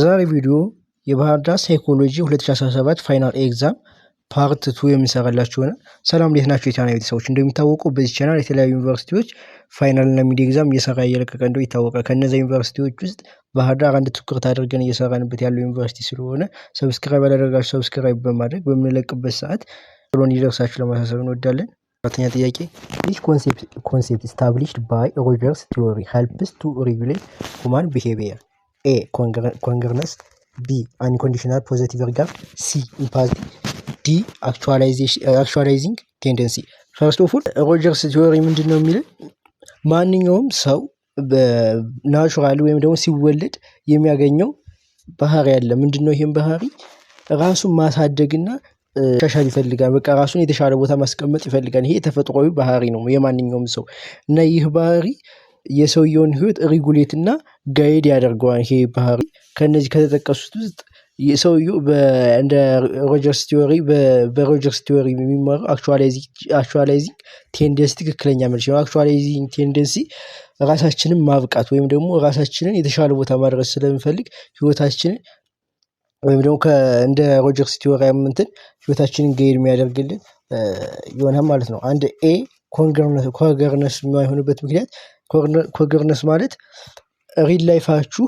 ዛሬ ቪዲዮ የባህር ዳር ሳይኮሎጂ 2017 ፋይናል ኤግዛም ፓርት 2 የምንሰራላችሁ ነው። ሰላም እንዴት ናችሁ የቻናል ቤተሰቦች? እንደሚታወቀው በዚህ ቻናል የተለያዩ ዩኒቨርሲቲዎች ፋይናል እና ሚድ ኤግዛም እየሰራ እየለቀቀ እንደው ይታወቃል። ከነዛ ዩኒቨርሲቲዎች ውስጥ ባህር ዳር አንድ ትኩረት አድርገን እየሰራንበት ያለው ዩኒቨርሲቲ ስለሆነ ሰብስክራይብ ያላደረጋችሁ ሰብስክራይብ በማድረግ በምንለቅበት ሰዓት ቶሎ እንዲደርሳችሁ ለማሳሰብ እንወዳለን። አራተኛ ጥያቄ which concept established by Rogers theory helps to regulate human behavior? A. Congruence. B. Unconditional positive regard. C. Empathy. D. Actualizing tendency. First of all, Rogers theory ምንድነው የሚለው ማንኛውም ሰው በናቹራል ወይም ደግሞ ሲወለድ የሚያገኘው ባህሪ አለ። ምንድነው ይሄን ባህሪ? ራሱን ማሳደግና ተሻሻል ይፈልጋል። በቃ ራሱን የተሻለ ቦታ ማስቀመጥ ይፈልጋል። ይሄ ተፈጥሯዊ ባህሪ ነው የማንኛውም ሰው እና ይህ ባህሪ የሰውየውን ህይወት ሬጉሌት እና ጋይድ ያደርገዋል። ይሄ ባህሪ ከነዚህ ከተጠቀሱት ውስጥ የሰውየው እንደ ሮጀርስ ቲዮሪ በሮጀርስ ቲዮሪ የሚመራው አክቹዋላይዚንግ ቴንደንሲ ትክክለኛ መልስ ነው። አክቹዋላይዚንግ ቴንደንሲ ራሳችንን ማብቃት ወይም ደግሞ ራሳችንን የተሻለ ቦታ ማድረስ ስለምንፈልግ ህይወታችንን ወይም ደግሞ እንደ ሮጀርስ ቲዮሪ እንትን ህይወታችንን ጋይድ የሚያደርግልን ይሆናል ማለት ነው። አንድ ኤ ኮንገርነስ የማይሆንበት ምክንያት ኮንገርነስ ማለት ሪል ላይፋችሁ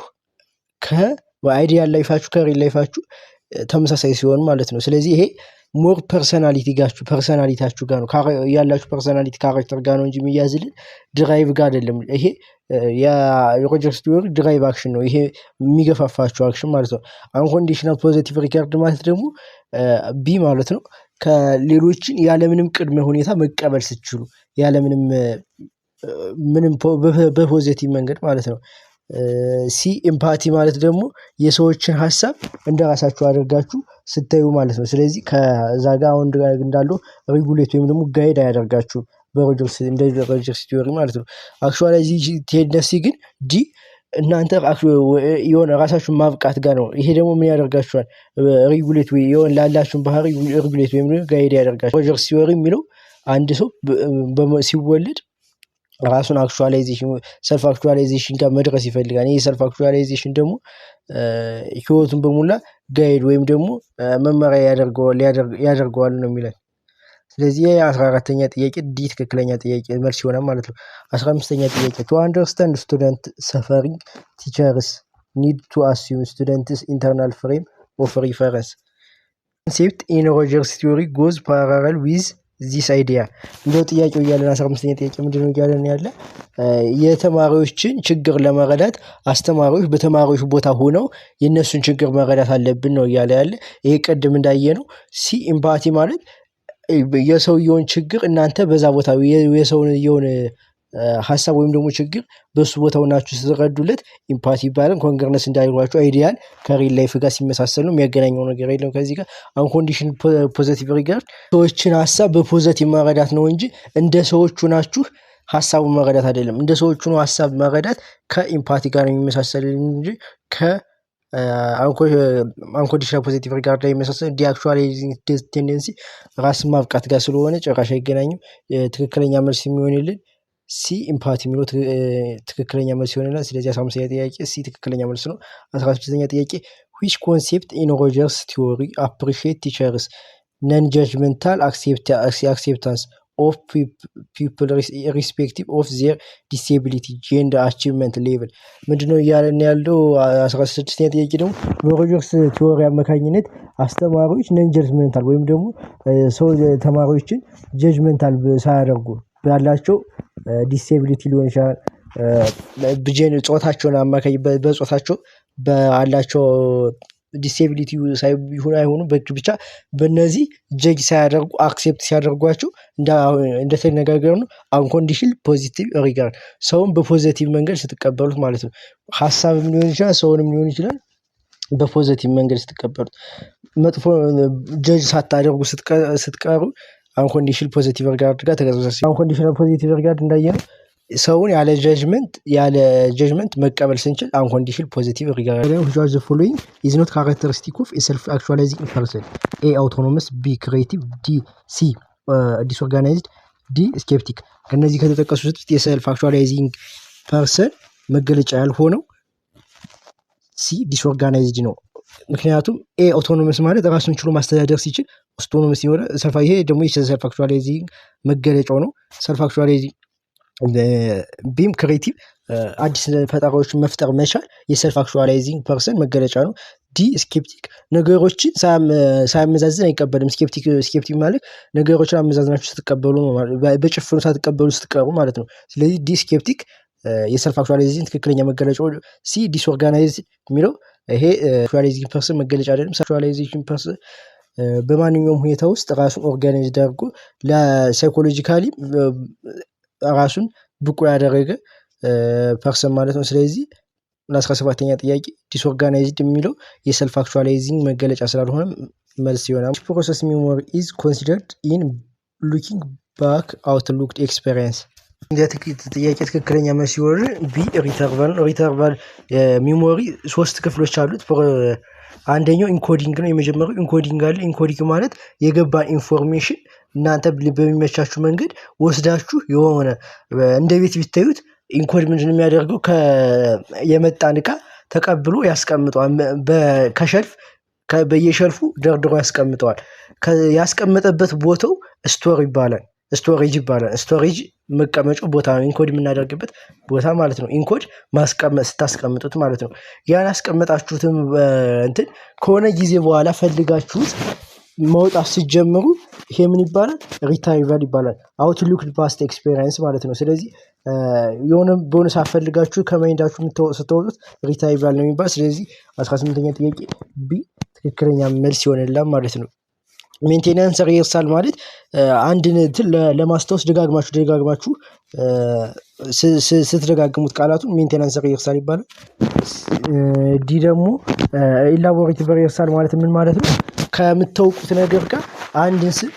ከአይዲያል ላይፋችሁ ከሪል ላይፋችሁ ተመሳሳይ ሲሆን ማለት ነው። ስለዚህ ይሄ ሞር ፐርሰናሊታችሁ ጋር ነው ያላችሁ ፐርሰናሊቲ ካራክተር ጋር ነው እንጂ የሚያዝልን ድራይቭ ጋር አይደለም። ይሄ የሮጀርስ ቲዮሪ ድራይቭ አክሽን ነው። ይሄ የሚገፋፋችሁ አክሽን ማለት ነው። አንኮንዲሽናል ፖዚቲቭ ሪጋርድ ማለት ደግሞ ቢ ማለት ነው። ከሌሎችን ያለምንም ቅድመ ሁኔታ መቀበል ስትችሉ ያለምንም በፖዚቲቭ መንገድ ማለት ነው። ሲ ኤምፓቲ ማለት ደግሞ የሰዎችን ሐሳብ እንደራሳችሁ አድርጋችሁ ስታዩ ማለት ነው። ስለዚህ ከዛ ጋር አሁን እንዳለው ሬጉሌት ወይም ደግሞ ጋይድ አያደርጋችሁም በሮጀርስ ቲዮሪ ማለት ነው። አክቹዋላይዚንግ ቴንደንሲ ግን ዲ እናንተ የሆነ ራሳችሁን ማብቃት ጋር ነው። ይሄ ደግሞ ምን ያደርጋችኋል? ሬጉሌት ወይ የሆነ ላላችሁን ባህሪ ሬጉሌት ወይም ጋይድ ያደርጋችኋል። ሮጀርስ ቲዮሪ የሚለው አንድ ሰው ሲወለድ ራሱን ሰልፍ አክቹዋላይዜሽን ጋር መድረስ ይፈልጋል። ይሄ ሰልፍ አክቹዋላይዜሽን ደግሞ ህይወቱን በሙላ ጋይድ ወይም ደግሞ መመሪያ ያደርገዋል ነው የሚለው። ስለዚህ 14ኛ ጥያቄ ዲ ትክክለኛ ጥያቄ መልስ ይሆናል ማለት ነው። 15ኛ ጥያቄ to understand student suffering teachers need to assume students internal frame of reference concept in Rogers theory goes parallel with this idea። እንደው ጥያቄው እያለን 15ኛ ጥያቄ ምንድነው እያለን ያለ የተማሪዎችን ችግር ለመረዳት አስተማሪዎች በተማሪዎች ቦታ ሆነው የነሱን ችግር መረዳት አለብን ነው እያለ ያለ። ይሄ ቀድም እንዳየነው ሲ ኤምፓቲ ማለት የሰውየውን ችግር እናንተ በዛ ቦታ የሰውየውን ሐሳብ ወይም ደግሞ ችግር በሱ ቦታው ናችሁ ስትረዱለት ኢምፓቲ ይባላል። ኮንገርነስ እንዳይሏችሁ አይዲያል ከሪል ላይፍ ጋር ሲመሳሰሉ የሚያገናኘው ነገር የለም። ከዚህ ጋር አንኮንዲሽን ፖዚቲቭ ሪጋርድ ሰዎችን ሐሳብ በፖዚቲቭ መረዳት ነው እንጂ እንደ ሰዎቹ ናችሁ ሐሳቡን መረዳት አይደለም። እንደ ሰዎቹ ነው ሐሳብ መረዳት ከኢምፓቲ ጋር የሚመሳሰል እንጂ አንኮንዲሽናል ፖዚቲቭ ሪጋርድ ላይ የሚመሳሰል ዲአክቹዋላይዚንግ ቴንደንሲ ራስን ማብቃት ጋር ስለሆነ ጭራሽ አይገናኝም። ትክክለኛ መልስ የሚሆንልን ሲ ኢምፓቲ የሚለው ትክክለኛ መልስ ይሆናል። ስለዚህ 15ኛ ጥያቄ ሲ ትክክለኛ መልስ ነው። 16ኛ ጥያቄ which concept in Rogers theory appreciate teachers non-judgmental acceptance of people irrespective of their disability gender achievement level? ምንድነው እያለን ያለው? 16ኛ ጥያቄ ደግሞ በሮጀርስ ቲዮሪ አማካኝነት አስተማሪዎች ነን ጀጅመንታል ወይም ደግሞ ተማሪዎችን ጀጅመንታል ሳያደርጉ ባላቸው ዲሴቢሊቲ ሊሆን ይችላል በጀን ጾታቸውን አማካይ በጾታቸው ባላቸው ዲሴቢሊቲ ሳይሆን አይሆኑ ብቻ በእነዚህ ጀጅ ሳያደርጉ አክሴፕት ሲያደርጓቸው እንደተነጋገር ነው። አንኮንዲሽን ፖዚቲቭ ሪጋርድ ሰውን በፖዚቲቭ መንገድ ስትቀበሉት ማለት ነው። ሐሳብም ሊሆን ይችላል ሰውንም ሊሆን ይችላል በፖዚቲቭ መንገድ ስትቀበሉት መጥፎ ጀጅ ሳታደርጉ ስትቀሩ አንኮንዲሽን ፖዚቲቭ ሪጋርድ ጋር ተገዛዛኝ። አንኮንዲሽናል ፖዚቲቭ ሪጋርድ እንዳየነው ሰውን ያለ ጀጅመንት መቀበል ስንችል አንኮንዲሽን ፖዚቲቭ ሪጋርድ ነው። which was the following is not characteristic of a self actualizing person? A autonomous, B creative, D C disorganized, D skeptic። ከነዚህ ከተጠቀሱት ውስጥ የሰልፍ አክቹዋላይዚንግ ፐርሰን መገለጫ ያልሆነው ሲ ዲስኦርጋናይዝድ ነው። ምክንያቱም ኤ አውቶኖመስ ማለት ራሱን ችሎ ማስተዳደር ሲችል አውቶኖመስ ሲሆን ይሄ ደግሞ የሰልፍ አክቹዋላይዚንግ መገለጫው ነው። ሰልፍ አክቹዋላይዚንግ ቢም ክሬቲቭ አዲስ ፈጠራዎችን መፍጠር መቻል የሰልፍ አክቹዋላይዚንግ ፐርሰን መገለጫ ነው። ዲ ስኬፕቲክ ነገሮችን ሳያመዛዝን አይቀበልም። ስኬፕቲክ ማለት ነገሮችን አመዛዝናችሁ ስትቀበሉ ነው፣ በጭፍኑ ሳትቀበሉ ስትቀሩ ማለት ነው። ስለዚህ ዲ ስኬፕቲክ የሰልፍ አክቹዋላይዜሽን ትክክለኛ መገለጫው። ሲ ዲስኦርጋናይዝ የሚለው ይሄ አክቹዋላይዚንግ ፐርሰን መገለጫ አይደለም። አክቹዋላይዜሽን ፐርሰን በማንኛውም ሁኔታ ውስጥ ራሱን ኦርጋናይዝድ አድርጎ ለሳይኮሎጂካሊ ራሱን ብቁ ያደረገ ፐርሰን ማለት ነው። ስለዚህ ለ17ኛ ጥያቄ ዲስኦርጋናይዝድ የሚለው የሰልፍ አክቹዋላይዚንግ መገለጫ ስላልሆነ መልስ ይሆናል። ፕሮሰስ ሚሞሪ ኢዝ ኮንሲደርድ ኢን ሉኪንግ ባክ አውትሉክ ኤክስፔሪየንስ። ጥያቄ ትክክለኛ መልስ ሲሆን ቢ ሪተርቫል ነው። ሪተርቫል ሚሞሪ 3 ክፍሎች አሉት። አንደኛው ኢንኮዲንግ ነው። የመጀመሪያው ኢንኮዲንግ አለ። ኢንኮዲንግ ማለት የገባ ኢንፎርሜሽን እናንተ በሚመቻችሁ መንገድ ወስዳችሁ የሆነ እንደ ቤት ቢታዩት ኢንኮድ ምንድነው የሚያደርገው? የመጣን እቃ ተቀብሎ ያስቀምጠዋል። ከሸልፍ በየሸልፉ ደርድሮ ያስቀምጠዋል። ያስቀመጠበት ቦታው ስቶር ይባላል። ስቶሬጅ ይባላል። ስቶሬጅ መቀመጫው ቦታ ነው። ኢንኮድ የምናደርግበት ቦታ ማለት ነው። ኢንኮድ ማስቀመጥ ስታስቀምጡት ማለት ነው። ያን ያስቀመጣችሁትም እንትን ከሆነ ጊዜ በኋላ ፈልጋችሁት መውጣት ሲጀምሩ ይሄ ምን ይባላል? ሪትራይቫል ይባላል። አውትሉክ ፓስት ኤክስፔሪየንስ ማለት ነው። ስለዚህ የሆነ ቦነስ አፈልጋችሁ ከማይንዳችሁ ስትወጡት ሪትራይቫል ነው የሚባል። ስለዚህ 18ኛ ጥያቄ ቢ ትክክለኛ መልስ ይሆንላል ማለት ነው። ሜንቴናንስ ሪሄርሳል ማለት አንድን እንትን ለማስታወስ ደጋግማችሁ ስትደጋግሙት ቃላቱን ሜንቴናንስ ሪሄርሳል ይባላል። ዲ ደግሞ ኢላቦሬቲቭ ሪሄርሳል ማለት ምን ማለት ነው? ከምታውቁት ነገር ጋር አንድን ስም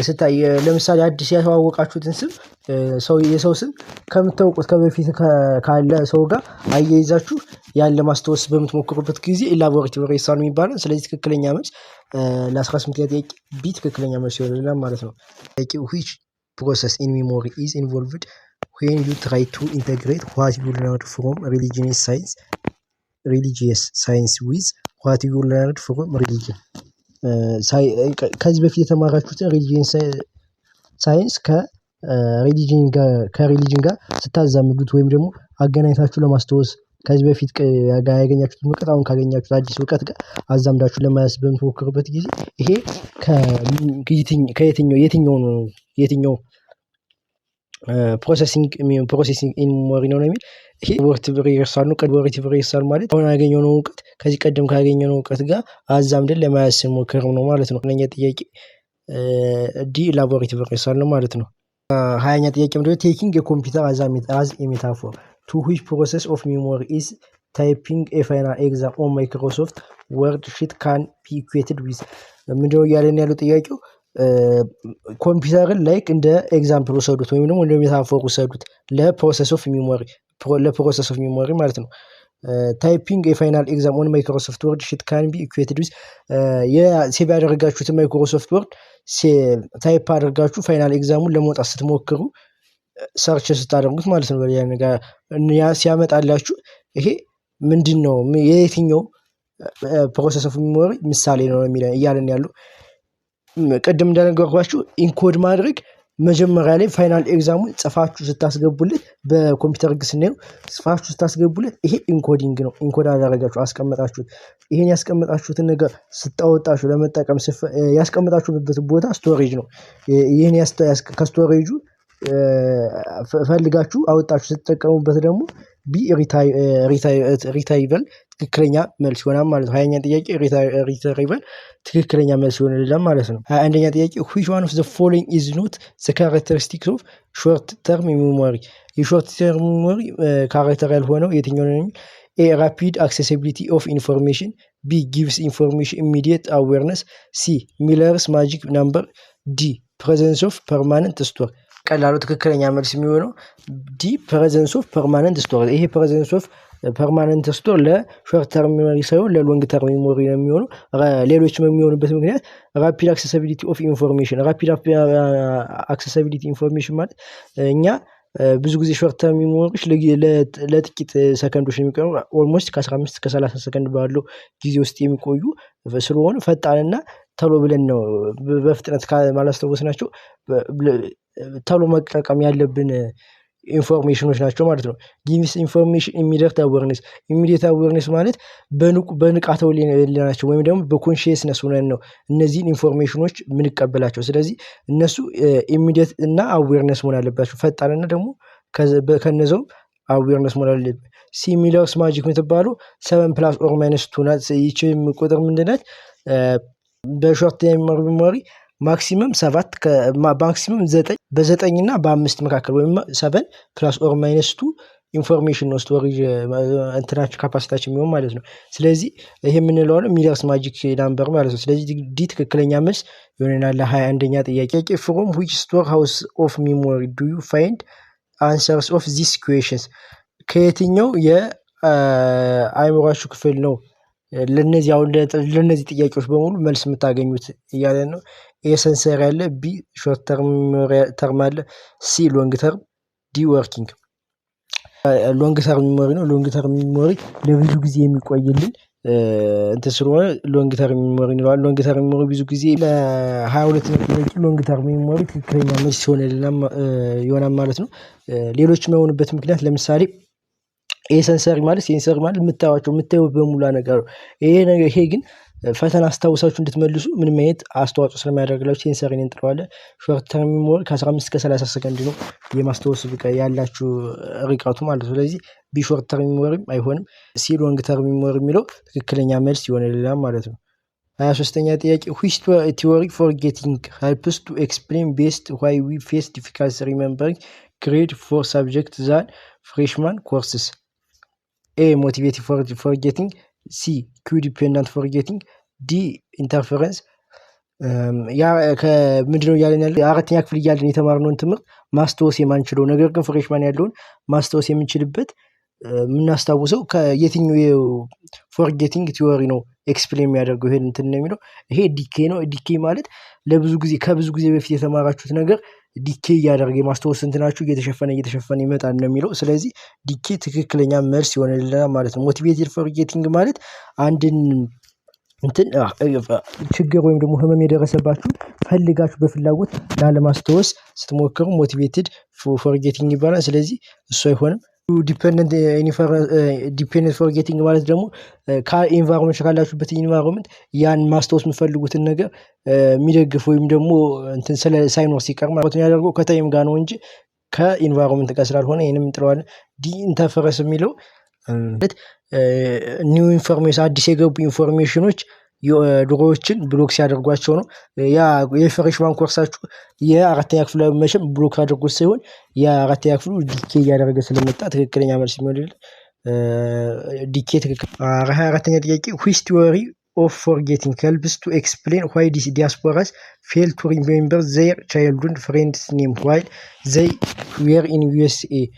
ስታይ ለምሳሌ አዲስ ያተዋወቃችሁትን ስም የሰው ስም ከምታውቁት ከበፊት ካለ ሰው ጋር አያይዛችሁ ያን ለማስታወስ በምትሞክሩበት ጊዜ ኢላቦሬቲቭ ሪሄርሳል የሚባለው። ስለዚህ ትክክለኛ መልስ ለ18 ጥያቄ ቢ ትክክለኛ መልስ ይሆናል ማለት ነው። ጥያቄ which process in memory is involved when you try to integrate what you learned from religious science with what you learned from religion? ከዚህ በፊት የተማራችሁትን ሪሊጂየን ሳይንስ ከሪሊጅን ጋር ስታዛምዱት ወይም ደግሞ አገናኝታችሁ ለማስታወስ ከዚህ በፊት ያገኛችሁትን እውቀት አሁን ካገኛችሁት አዲስ እውቀት ጋር አዛምዳችሁ ለማያስ በምትሞክሩበት ጊዜ ይሄ የትኛው ፕሮሰሲንግ ኢን ሜሞሪ ነው የሚል ይሄ ሪቨርቲቭ ሪሄርሳል ነው። ሪቨርቲቭ ሪሄርሳል ማለት አሁን ያገኘነው እውቀት ከዚህ ቀደም ካገኘነው እውቀት ጋር አዛምደን ለማያስ ስንሞክር ነው ማለት ነው። ለኛ ጥያቄ ዲ ላቦሬቲቭ ሪሄርሳል ነው ማለት ነው። 20ኛ ጥያቄ ምንድነው? ቴኪንግ የኮምፒውተር አዝ ኤ ሜታፎር to which process of memory is typing a final exam on Microsoft Word sheet can be equated with? ምንድነው እያለን ያለው ጥያቄው ኮምፒውተርን ላይክ እንደ ኤግዛምፕል ወሰዱት ወይም ደግሞ እንደ ሜታፎር ወሰዱት ለፕሮሰስ ኦፍ ሚሞሪ ማለት ነው። ታይፒንግ የፋይናል ኤግዛም ኦን ማይክሮሶፍት ወርድ ሺት ካን ቢ ኢኩዌትድ ዊዝ የሴቭ ያደረጋችሁትን ማይክሮሶፍት ወርድ ታይፕ አድርጋችሁ ፋይናል ኤግዛሙን ለመውጣት ስትሞክሩ ሰርች ስታደርጉት ማለት ነው። ያ ሲያመጣላችሁ ይሄ ምንድን ነው የየትኛው ፕሮሰስ ኦፍ ሚሞሪ ምሳሌ ነው እያለን ያለው። ቅድም እንደነገርኳችሁ ኢንኮድ ማድረግ መጀመሪያ ላይ ፋይናል ኤግዛሙን ጽፋችሁ ስታስገቡለት በኮምፒውተር ህግ ስናየው ጽፋችሁ ስታስገቡለት ይሄ ኢንኮዲንግ ነው። ኢንኮድ አደረጋችሁ አስቀመጣችሁት። ይሄን ያስቀመጣችሁትን ነገር ስታወጣችሁ ለመጠቀም ያስቀመጣችሁበት ቦታ ስቶሬጅ ነው። ይሄን ከስቶሬጁ ፈልጋችሁ አወጣችሁ ስትጠቀሙበት ደግሞ ቢ ሪትራይቫል ትክክለኛ መልስ ይሆናል ማለት ነው። 20ኛ ጥያቄ ሪትራይቫል ትክክለኛ መልስ ይሆናል ማለት ነው። 21ኛ ጥያቄ which one of the following is not the characteristics of short term memory? የሾርት ተርም ሜሞሪ ካራክተር ያልሆነው የትኛው ነው? ኤ rapid accessibility of information, B gives information immediate awareness, C Miller's magic number, D presence of permanent store? ቀላሉ ትክክለኛ መልስ የሚሆነው ዲ ፕሬዘንስ ኦፍ ፐርማነንት ስቶር። ይሄ ፕሬዘንስ ኦፍ ፐርማነንት ስቶር ለሾርት ተርም ሜሞሪ ሳይሆን ለሎንግ ተርም ሜሞሪ ነው የሚሆነው። ሌሎችም የሚሆኑበት ምክንያት ራፒድ አክሰሲቢሊቲ ኦፍ ኢንፎርሜሽን። ራፒድ አክሰሲቢሊቲ ኢንፎርሜሽን ማለት እኛ ብዙ ጊዜ ሾርት ተርም ሚሞሪዎች ለጥቂት ሰከንዶች የሚቆዩ ኦልሞስት ከ15 እስከ 30 ሰከንድ ባለው ጊዜ ውስጥ የሚቆዩ ስለሆኑ ፈጣንና ቶሎ ብለን ነው በፍጥነት ካላስታወስናቸው ቶሎ መጠቀም ያለብን ኢንፎርሜሽኖች ናቸው ማለት ነው። ጊቭስ ኢንፎርሜሽን ኢሚዲየት አዌርነስ ማለት በንቃተ ህሊናችን ወይም ደግሞ በኮንሺየስነስ ሆነን ነው እነዚህን ኢንፎርሜሽኖች የምንቀበላቸው። ስለዚህ እነሱ ኢሚዲየት እና አዌርነስ መሆን አለባቸው። ፈጣንና ደግሞ ከነዛውም አዌርነስ መሆን አለበት። ሲሚለርስ ማጂክ የምትባለው 7 ፕላስ ኦር ማይነስ 2 ናት። ይቺ ቁጥር ምንድን ናት? በሾርት ተርም ሜሞሪ ማክሲመም 7 ማክሲመም 9 በ9 እና በ5 መካከል ወይም 7 ፕላስ ኦር ማይነስ 2 ኢንፎርሜሽን ነው ስቶሬጅ እንትናችን ካፓሲቲያችን የሚሆን ማለት ነው። ስለዚህ ይሄ የምንለው ነው ሚለርስ ማጂክ ናምበር ማለት ነው። ስለዚህ ዲ ትክክለኛ መልስ ይሆነናል ለ21ኛ ጥያቄ። ፍሮም which store house of memory do you find answers of these questions? ከየትኛው የአእምሯችሁ ክፍል ነው ለነዚህ ጥያቄዎች በሙሉ መልስ የምታገኙት እያለ ነው። ኤ ሰንሰሪ አለ፣ ቢ ሾርት ተርም አለ፣ ሲ ሎንግ ተርም፣ ዲ ወርኪንግ። ሎንግ ተርም ሚሞሪ ነው። ሎንግ ተርም ሚሞሪ ለብዙ ጊዜ የሚቆይልን እንትን ስለሆነ ሎንግ ተርም ሚሞሪ እንለዋለን። ሎንግ ተርም ሚሞሪ ብዙ ጊዜ ለ22 ጥያቄ ሎንግ ተርም ሚሞሪ ትክክለኛ መልስ ይሆናል ማለት ነው። ሌሎች የማይሆኑበት ምክንያት ለምሳሌ ሴንሰሪ ማለት የምታዩት በሙላ ነገር ነው። ይሄ ግን ፈተና አስታውሳችሁ እንድትመልሱ ምንም አይነት አስተዋጽኦ ስለማያደርግላችሁ ሴንሰሪን እንጥለዋለን። ሾርት ተርም ሚሞሪ ከ15 እስከ 30 ሰከንድ ነው የማስታወስ ያላችሁ ርቀቱ ማለት ነው። ስለዚህ ቢ ሾርት ተርም ሚሞሪም አይሆንም። ሲ ሎንግ ተርም ሚሞሪ የሚለው ትክክለኛ መልስ ይሆንልናል ማለት ነው። 23ኛ ጥያቄ which theory forgetting helps to explain best why we face difficulty remembering grade 4 subjects than freshman courses? ኤ ሞቲቬቲቭ ፎርጌቲንግ፣ ሲ ኪው ዲፔንዳንት ፎርጌቲንግ፣ ዲ ኢንተርፈረንስ። ምንድነው እያለን ያለ የአራተኛ ክፍል እያለን የተማርነውን ትምህርት ማስታወስ የማንችለው ነገር ግን ፍሬሽማን ያለውን ማስታወስ የምንችልበት የምናስታውሰው ከየትኛው ፎርጌቲንግ ቲዎሪ ነው ኤክስፕሌን የሚያደርገው ይሄን እንትን ነው የሚለው። ይሄ ዲኬ ነው። ዲኬ ማለት ከብዙ ጊዜ በፊት የተማራችሁት ነገር ዲኬ እያደረገ የማስታወስ እንትናችሁ እየተሸፈነ ይመጣል ነው የሚለው። ስለዚህ ዲኬ ትክክለኛ መልስ ይሆንልናል ማለት ነው። ሞቲቬትድ ፎርጌቲንግ ማለት አንድን ችግር ወይም ደግሞ ህመም የደረሰባችሁ ፈልጋችሁ በፍላጎት ላለማስታወስ ስትሞክሩ ሞቲቬትድ ፎርጌቲንግ ይባላል። ስለዚህ እሱ አይሆንም። ዲፔንደንት ፎርጌቲንግ ማለት ደግሞ ከኢንቫይሮንመንት ካላችሁበት ኢንቫይሮንመንት ያን ማስታወስ የምትፈልጉትን ነገር የሚደግፍ ወይም ደግሞ ሳይኖር ሲቀር ማለት ነው ያደርገው ከታይም ጋር ነው እንጂ ከኢንቫይሮንመንት ጋር ስላልሆነ ይሄንም እንጥለዋለን። ዲ ኢንተርፈረንስ የሚለው ኒው ኢንፎርሜሽን አዲስ የገቡ ኢንፎርሜሽኖች ድሮዎችን ብሎክ ሲያደርጓቸው ነው። ያ የፍሬሽማን ኮርሳችሁ የአራተኛ ክፍል መቼም ብሎክ አድርጎት ሳይሆን የአራተኛ ክፍሉ ዲኬ እያደረገ ስለመጣ ትክክለኛ መልስ የሚሆንልን ዲኬ ትክክል። 24ኛ ጥያቄ which theory of forgetting helps to explain why diasporas fail to remember their childhood friends' name while they were in USA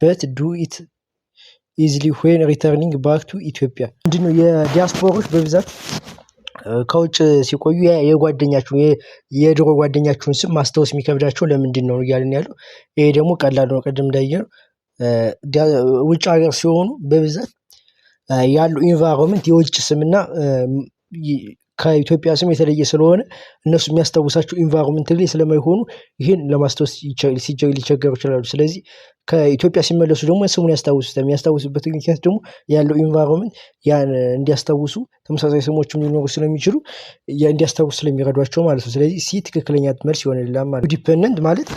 but do it easily when returning back to Ethiopia? ምንድነው የዲያስፖራዎች በብዛት ከውጭ ሲቆዩ የድሮ ጓደኛችሁን ስም ማስታወስ የሚከብዳቸው ለምንድን ነው እያልን ያለው። ይሄ ደግሞ ቀላል ነው። ቀደም እንዳየነው ውጭ ሀገር ሲሆኑ በብዛት ያሉ ኢንቫይሮንመንት የውጭ ስምና ከኢትዮጵያ ስም የተለየ ስለሆነ እነሱ የሚያስታውሳቸው ኢንቫይሮንመንት ላይ ስለማይሆኑ ይሄን ለማስታወስ ሊቸገሩ ይችላሉ። ስለዚህ ከኢትዮጵያ ሲመለሱ ደግሞ ስሙን ያስታውሱታል። የሚያስታውሱበት ምክንያት ደግሞ ያለው ኢንቫይሮንመንት ያን እንዲያስታውሱ ተመሳሳይ ስሞችም ሊኖሩ ስለሚችሉ እንዲያስታውሱ ስለሚረዷቸው ማለት ነው። ስለዚህ ሲ ትክክለኛ መልስ ይሆንልናል ማለት ነው። ዲፔንደንት ማለት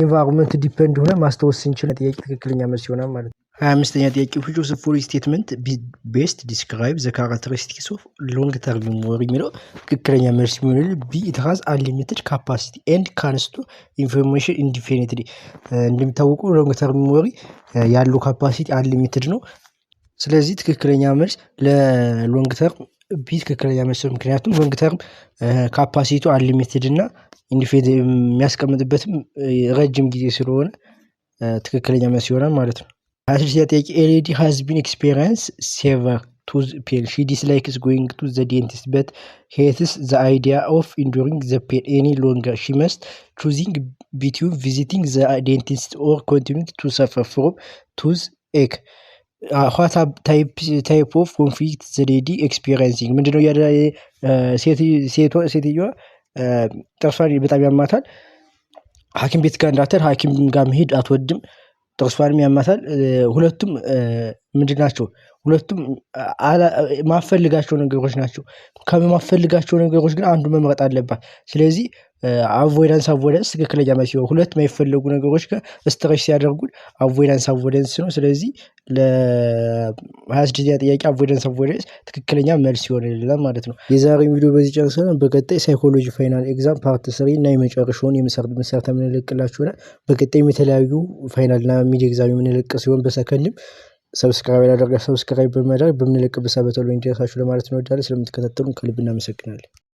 ኢንቫይሮንመንት ዲፔንድ ሆነ ማስታወስ ስንችል ጥያቄ ትክክለኛ መልስ ይሆናል ማለት ነው። 25ኛ ጥያቄ which of the following statement best describe the characteristics of long term memory የሚለው ትክክለኛ መልስ የሚሆንልን ቢ it has unlimited capacity and can store information indefinitely። እንደሚታወቀው ሎንግ ተርም ሜሞሪ ያለው ካፓሲቲ አንሊሚትድ ነው። ስለዚህ ትክክለኛ መልስ ለሎንግ ተርም ቢ ትክክለኛ መልስ ነው። ምክንያቱም ሎንግ ተርም ካፓሲቲው አንሊሚትድ እና ኢንዲፊኒት የሚያስቀምጥበትም ረጅም ጊዜ ስለሆነ ትክክለኛ መልስ ይሆናል ማለት ነው። 26ኛ ጥያቄ ኤልኢዲ has been experienced several ቱዝ ፔን ሺ ዲስላይክስ ጎይንግ ቱ ዘ ዴንቲስት በት ሄትስ ዘ አይዲያ ኦፍ ኢንዱሪንግ ዘ ፔን ኤኒ ሎንገር ሺ መስት ቹዚንግ ቢትዊን ቪዚቲንግ ዘ ዴንቲስት ኦር ኮንቲኒንግ ቱ ሰፈር ፍሮም ቱዝ ኤክ ዋት ታይፕ ኦፍ ኮንፍሊክት ዘ ሌዲ ኤክስፒሪየንሲንግ ምንድነው ሴትዮዋ ጥርሷን በጣም ያማታል። ሐኪም ቤት ጋር እንዳትሄድ ሐኪም ጋር መሄድ አትወድም። ጥርሷንም ያማታል። ሁለቱም ምንድን ናቸው? ሁለቱም ማፈልጋቸው ነገሮች ናቸው። ከማፈልጋቸው ነገሮች ግን አንዱ መምረጥ አለባት። ስለዚህ አቮይዳንስ ትክክለኛ መልስ ነው። ሁለት የማይፈልጉ ነገሮች ጋር ስትረስ ሲያደርጉን አቮይዳንስ ነው። ስለዚህ ለ26ኛ ጥያቄ አቮይዳንስ ትክክለኛ መልስ ይሆንልናል ማለት ነው። የዛሬው ቪዲዮ በዚህ ጨርሰናል። በቀጣይ ሳይኮሎጂ ፋይናል ኤግዛም ፓርት 3 እና የመጨረሻውን የምሰርተ የምንለቅላችሁ ይሆናል። በቀጣይም የተለያዩ ፋይናል እና ሚድ ኤግዛም የምንለቅ ሲሆን በሰከንድም ሰብስክራይብ ያደረጋችሁ ሰብስክራይብ በማድረግ በምንለቅበት ሰዓት በቶሎ እንዲደርሳችሁ ለማለት እንወዳለን። ስለምትከታተሉን ከልብ እናመሰግናለን።